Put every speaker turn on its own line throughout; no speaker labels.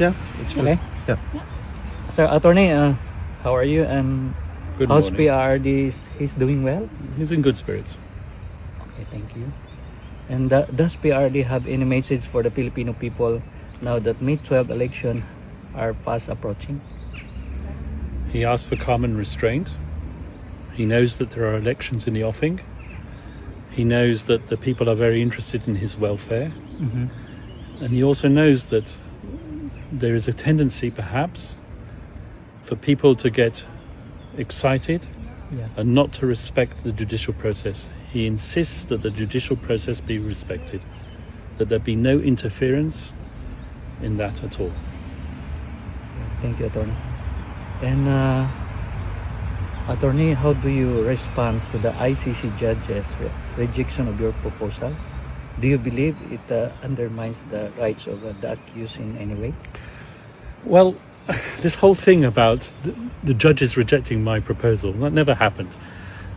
Yeah, it's good.
Okay.
Yeah.
So, attorney, how are you? And
Good
how's
morning.
prrd? He's doing well?
He's in good spirits.
Okay, thank you. And does prrd have any message for the Filipino people now that May 12 election are fast approaching?
He asked for calm and restraint. He knows that there are elections in the offing. He knows that the people are very interested in his welfare. And he also knows that there is a tendency, perhaps, for people to get excited and not to respect the judicial process. He insists that the judicial process be respected, that there be no interference in that at all.
Thank you, attorney. And attorney, how do you respond to the ICC judge's rejection of your proposal? Do you believe it undermines the rights of the accused in any way?
Well, this whole thing about the judges rejecting my proposal, that never happened.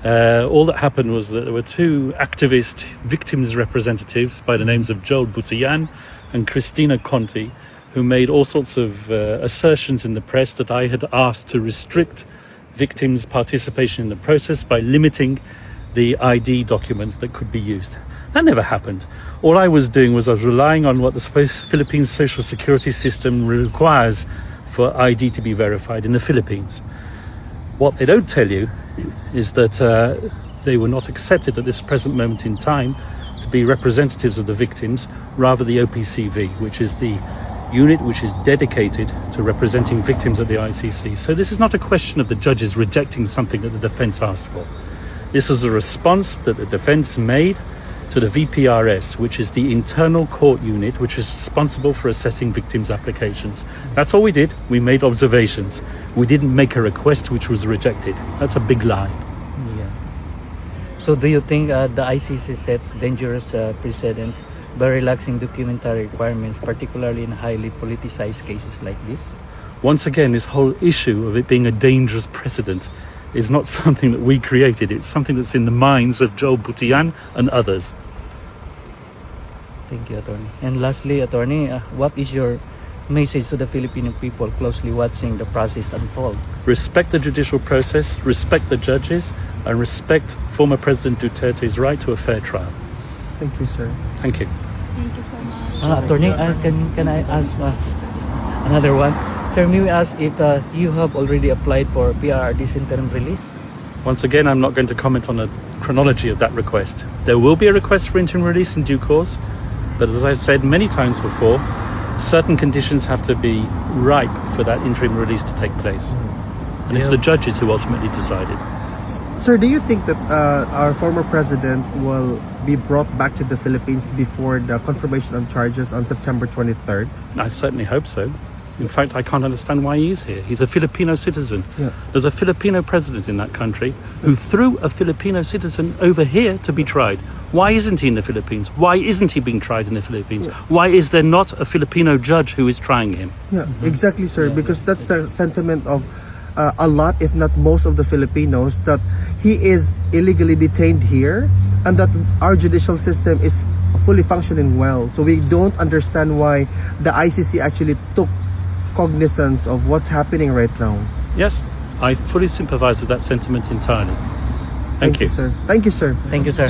All that happened was that there were two activist victims representatives by the names of Joel Butian and Christina Conti, who made all sorts of assertions in the press that I had asked to restrict victims' participation in the process by limiting the ID documents that could be used. That never happened. All I was doing was I was relying on what the Philippines social security system requires for ID to be verified in the Philippines. What they don't tell you is that they were not accepted at this present moment in time to be representatives of the victims, rather the OPCV, which is the unit which is dedicated to representing victims at the ICC. So this is not a question of the judges rejecting something that the defense asked for. This is a response that the defense made to the VPRS, which is the internal court unit which is responsible for assessing victims' applications. That's all we did. We made observations. We didn't make a request which was rejected. That's a big lie.
Yeah. So do you think the ICC sets dangerous precedent by relaxing documentary requirements, particularly in highly politicized cases like this?
Once again, this whole issue of it being a dangerous precedent is not something that we created. It's something that's in the minds of Joel Butian and others.
Thank you, attorney. And lastly, attorney, what is your message to the Filipino people closely watching the process unfold?
Respect the judicial process, respect the judges, and respect former President Duterte's right to a fair trial.
Thank you, sir.
Thank you.
Thank you so much.
Attorney, can I ask another one? Sir, may we ask if you have already applied for prrd's interim release?
Once again, I'm not going to comment on the chronology of that request. There will be a request for interim release in due course, but as I said many times before, certain conditions have to be ripe for that interim release to take place. And it's the judges who ultimately decided.
Sir, do you think that our former president will be brought back to the Philippines before the confirmation of charges on September 23rd?
I certainly hope so. In fact, I can't understand why he's here. He's a Filipino citizen.
Yeah.
There's a Filipino president in that country who threw a Filipino citizen over here to be tried. Why isn't he in the Philippines? Why isn't he being tried in the Philippines? Why is there not a Filipino judge who is trying him?
Yeah, exactly, sir. Because that's the sentiment of a lot, if not most of the Filipinos, that he is illegally detained here and that our judicial system is fully functioning well. So we don't understand why the ICC actually took cognizance of what's happening right now.
Yes, I fully sympathize with that sentiment entirely. Thank you.
Sir. Thank you, sir.
Thank you, sir.